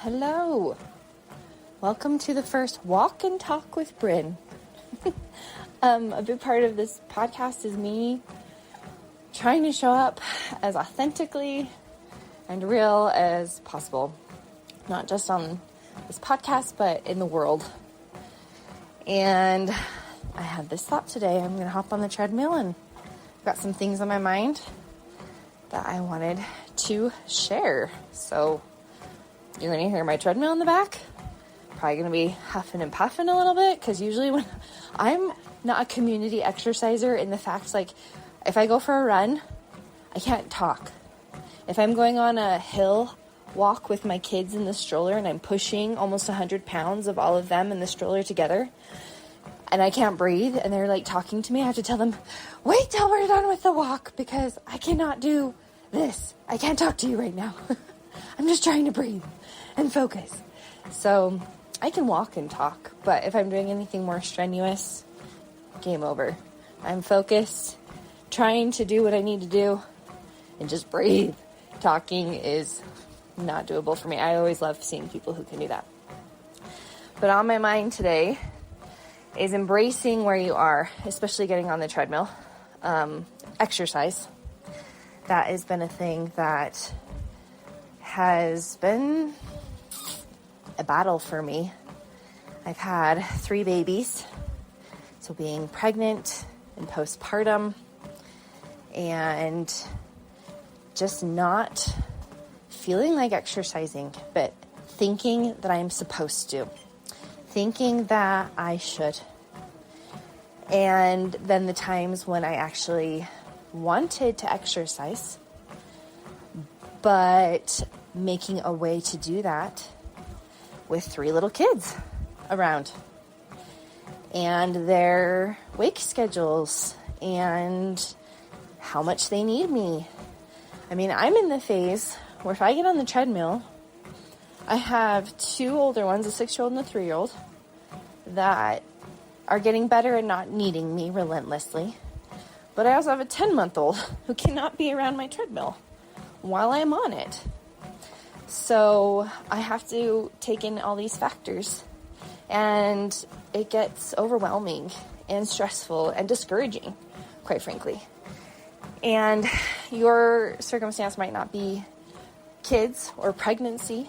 Hello. Welcome to the first Walk and Talk with Bryn. A big part of this podcast is me trying to show up as authentically and real as possible. Not just on this podcast, but in the world. And I had this thought today. I'm going to hop on the treadmill and I've got some things on my mind that I wanted to share. So you're going to hear my treadmill in the back. Probably going to be huffing and puffing a little bit because usually when I'm not a community exerciser in the fact, like if I go for a run, I can't talk. If I'm going on a hill walk with my kids in the stroller and I'm pushing almost 100 pounds of all of them in the stroller together and I can't breathe and they're like talking to me, I have to tell them, wait till we're done with the walk because I cannot do this. I can't talk to you right now. I'm just trying to breathe and focus. So I can walk and talk, but if I'm doing anything more strenuous, game over. I'm focused, trying to do what I need to do, and just breathe. Talking is not doable for me. I always love seeing people who can do that. But on my mind today is embracing where you are, especially getting on the treadmill. Exercise. That has been a thing that has been a battle for me. I've had 3 babies, so being pregnant and postpartum, and just not feeling like exercising, but thinking that I'm supposed to, thinking that I should. And then the times when I actually wanted to exercise, but making a way to do that with 3 little kids around and their wake schedules and how much they need me. I mean, I'm in the phase where if I get on the treadmill, I have 2 older ones, a 6-year-old and a 3-year-old, that are getting better and not needing me relentlessly. But I also have a 10-month-old who cannot be around my treadmill while I'm on it. So I have to take in all these factors, and it gets overwhelming and stressful and discouraging, quite frankly. And your circumstance might not be kids or pregnancy,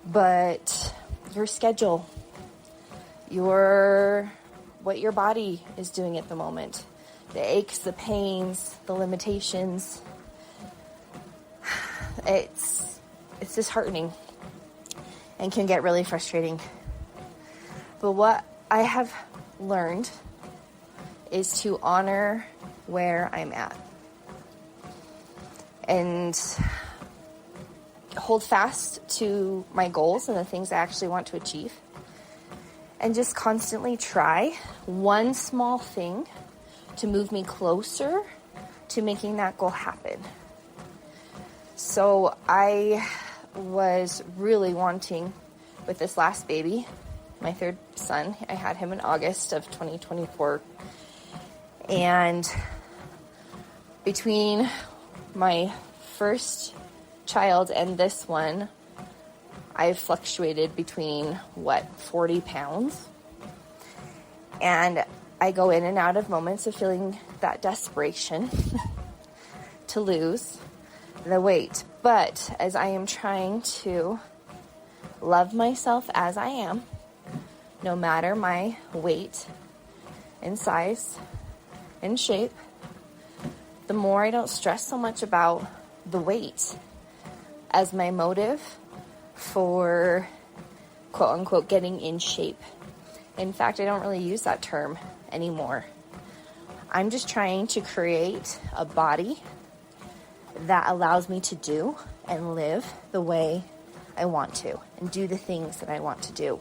but your schedule, what your body is doing at the moment, the aches, the pains, the limitations. It's disheartening and can get really frustrating. But what I have learned is to honor where I'm at and hold fast to my goals and the things I actually want to achieve, and just constantly try one small thing to move me closer to making that goal happen. So I was really wanting, with this last baby, my 3rd son, I had him in August of 2024. And between my first child and this one, I've fluctuated between 40 pounds. And I go in and out of moments of feeling that desperation to lose the weight. But as I am trying to love myself as I am, no matter my weight and size and shape, the more I don't stress so much about the weight as my motive for quote unquote getting in shape. In fact, I don't really use that term anymore. I'm just trying to create a body that allows me to do and live the way I want to and do the things that I want to do.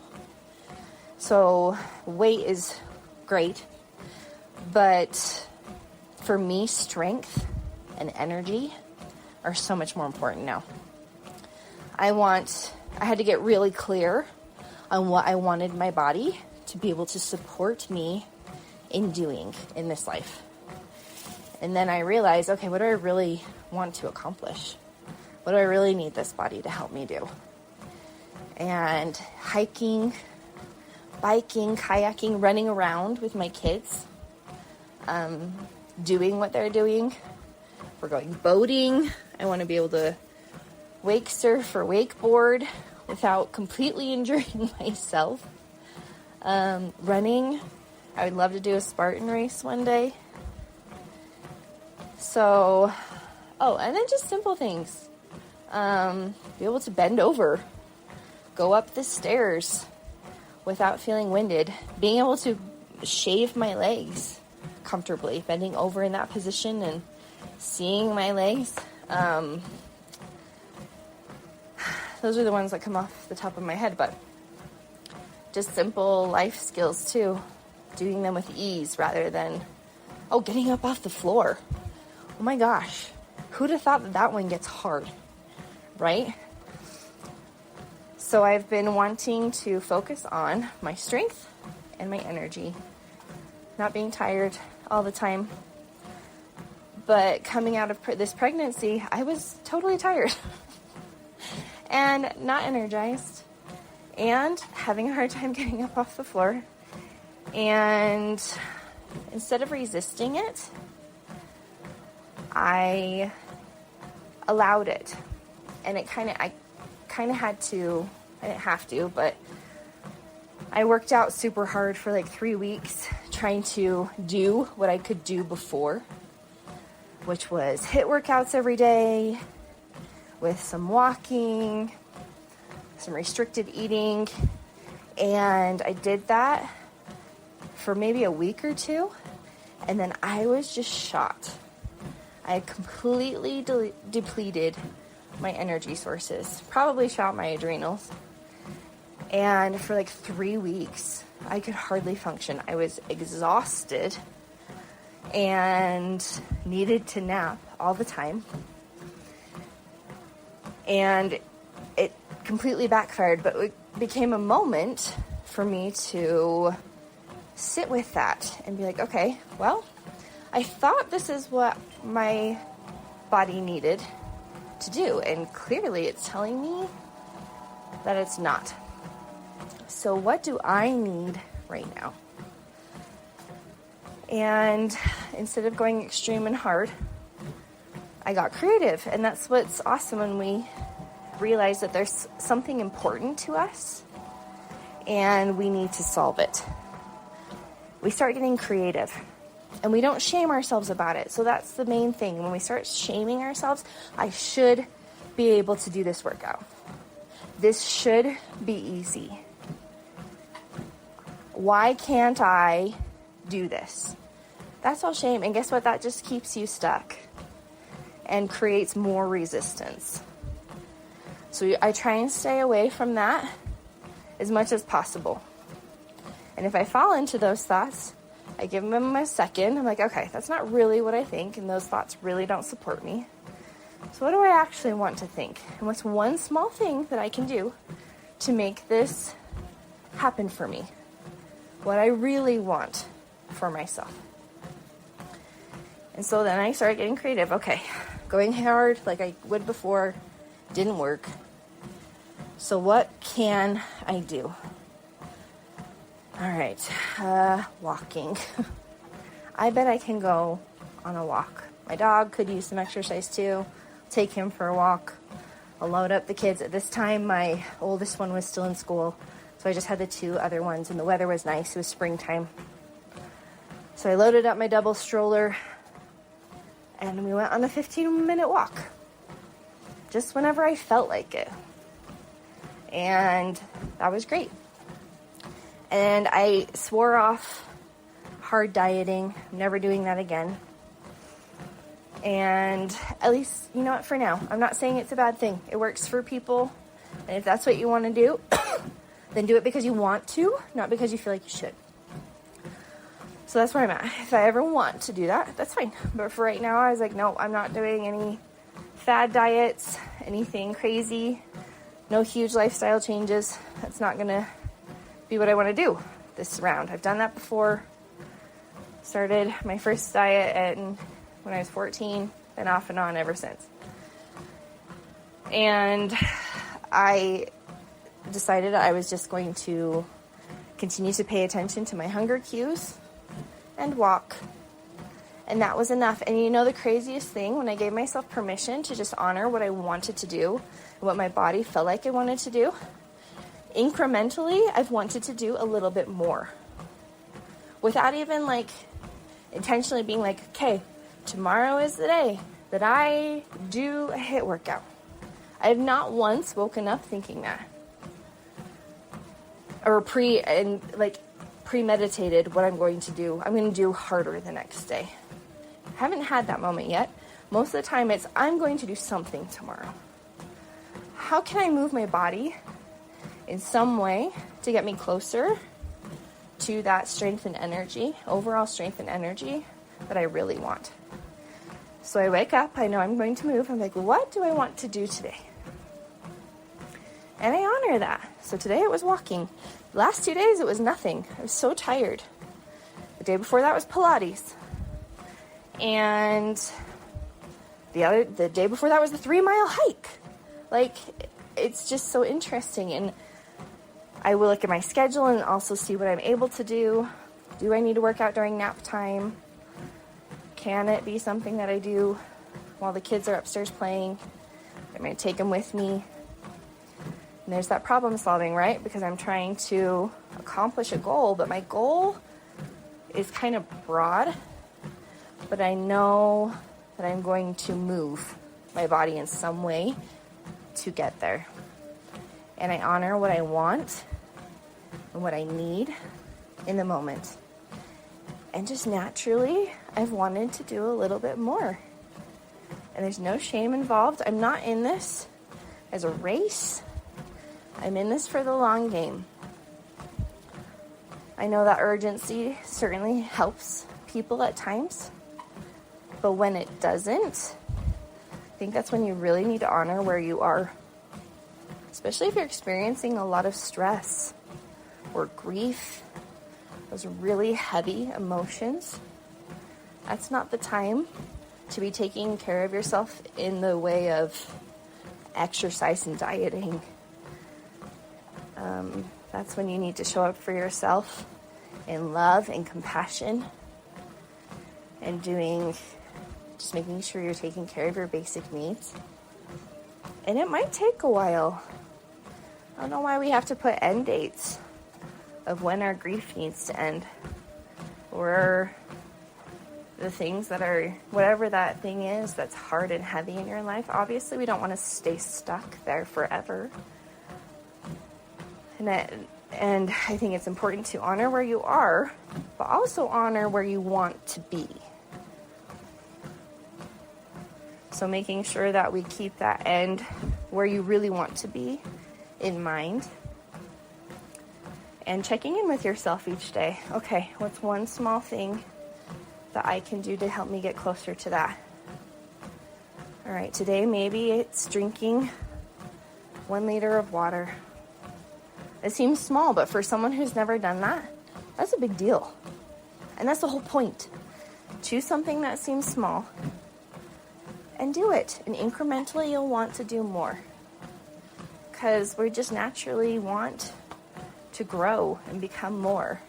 So weight is great, but for me, strength and energy are so much more important now. I had to get really clear on what I wanted my body to be able to support me in doing in this life. And then I realized, okay, what do I really want to accomplish? What do I really need this body to help me do? and hiking, biking, kayaking, running around with my kids, doing what they're doing. We're going boating. I want to be able to wake surf or wakeboard without completely injuring myself. Running. I would love to do a Spartan race one day. So, and then just simple things. Be able to bend over, go up the stairs without feeling winded, being able to shave my legs comfortably, bending over in that position and seeing my legs. Those are the ones that come off the top of my head, but just simple life skills too, doing them with ease rather than, getting up off the floor. Oh my gosh, who'd have thought that one gets hard, right? So I've been wanting to focus on my strength and my energy, not being tired all the time. But coming out of this pregnancy, I was totally tired and not energized and having a hard time getting up off the floor. And instead of resisting it, I allowed it. And I kind of had to, I didn't have to, but I worked out super hard for like 3 weeks trying to do what I could do before, which was HIIT workouts every day with some walking, some restricted eating. And I did that for maybe a week or two. And then I was just shot. I had completely depleted my energy sources, probably shot my adrenals. And for like 3 weeks, I could hardly function. I was exhausted and needed to nap all the time. And it completely backfired, but it became a moment for me to sit with that and be like, okay, well, I thought this is what my body needed to do, and clearly it's telling me that it's not. So what do I need right now? And instead of going extreme and hard, I got creative. And that's what's awesome when we realize that there's something important to us and we need to solve it. We start getting creative and we don't shame ourselves about it. So that's the main thing. When we start shaming ourselves, I should be able to do this workout. This should be easy. Why can't I do this? That's all shame. And guess what? That just keeps you stuck and creates more resistance. So I try and stay away from that as much as possible. And if I fall into those thoughts, I give them a second. I'm like, okay, that's not really what I think, and those thoughts really don't support me. So what do I actually want to think? And what's one small thing that I can do to make this happen for me? What I really want for myself. And so then I started getting creative. Okay, going hard like I would before didn't work. So what can I do? All right, walking. I bet I can go on a walk. My dog could use some exercise too. Take him for a walk. I'll load up the kids. At this time, my oldest one was still in school, so I just had the two other ones, and the weather was nice. It was springtime. So I loaded up my double stroller, and we went on a 15-minute walk, just whenever I felt like it. And that was great. And I swore off hard dieting, never doing that again. And at least, you know what, for now, I'm not saying it's a bad thing. It works for people. And if that's what you want to do, then do it because you want to, not because you feel like you should. So that's where I'm at. If I ever want to do that, that's fine. But for right now, I was like, no, I'm not doing any fad diets, anything crazy, no huge lifestyle changes. That's not going to be what I want to do this round. I've done that before. Started my first diet when I was 14, been off and on ever since. And I decided I was just going to continue to pay attention to my hunger cues and walk. And that was enough. And you know the craziest thing, when I gave myself permission to just honor what I wanted to do, what my body felt like I wanted to do, incrementally, I've wanted to do a little bit more. Without even like intentionally being like, okay, tomorrow is the day that I do a HIIT workout. I have not once woken up thinking that. Or premeditated what I'm going to do. I'm going to do harder the next day. I haven't had that moment yet. Most of the time it's, I'm going to do something tomorrow. How can I move my body in some way to get me closer to that strength and energy, overall strength and energy that I really want? So I wake up, I know I'm going to move. I'm like, what do I want to do today? And I honor that. So today it was walking. The last 2 days it was nothing. I was so tired. The day before that was Pilates. And the day before that was the 3-mile hike. Like, it's just so interesting. And I will look at my schedule and also see what I'm able to do. Do I need to work out during nap time? Can it be something that I do while the kids are upstairs playing? I'm going to take them with me. And there's that problem solving, right? Because I'm trying to accomplish a goal, but my goal is kind of broad. But I know that I'm going to move my body in some way to get there. And I honor what I want and what I need in the moment. And just naturally, I've wanted to do a little bit more. And there's no shame involved. I'm not in this as a race. I'm in this for the long game. I know that urgency certainly helps people at times. But when it doesn't, I think that's when you really need to honor where you are. Especially if you're experiencing a lot of stress or grief, those really heavy emotions. That's not the time to be taking care of yourself in the way of exercise and dieting. That's when you need to show up for yourself in love and compassion and just making sure you're taking care of your basic needs. And it might take a while. I don't know why we have to put end dates of when our grief needs to end, or the things that are, whatever that thing is that's hard and heavy in your life. Obviously, we don't want to stay stuck there forever. And I think it's important to honor where you are, but also honor where you want to be. So making sure that we keep that end where you really want to be in mind. And checking in with yourself each day. Okay, what's one small thing that I can do to help me get closer to that? All right, today maybe it's drinking 1 liter of water. It seems small, but for someone who's never done that, that's a big deal. And that's the whole point. Choose something that seems small and do it. And incrementally, you'll want to do more. Because we just naturally want to grow and become more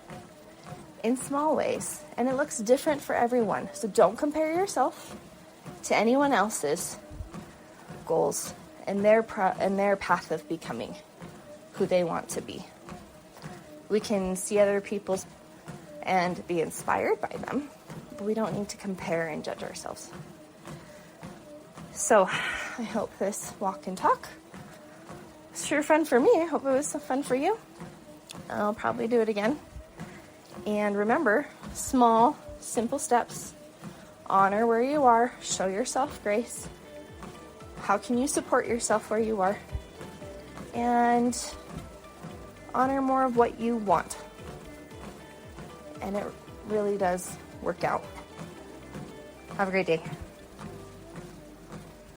in small ways. And it looks different for everyone. So don't compare yourself to anyone else's goals and their path of becoming who they want to be. We can see other people's and be inspired by them, but we don't need to compare and judge ourselves. So I hope this walk and talk was sure fun for me. I hope it was fun for you. I'll probably do it again. And remember, small, simple steps. Honor where you are. Show yourself grace. How can you support yourself where you are? And honor more of what you want. And it really does work out. Have a great day.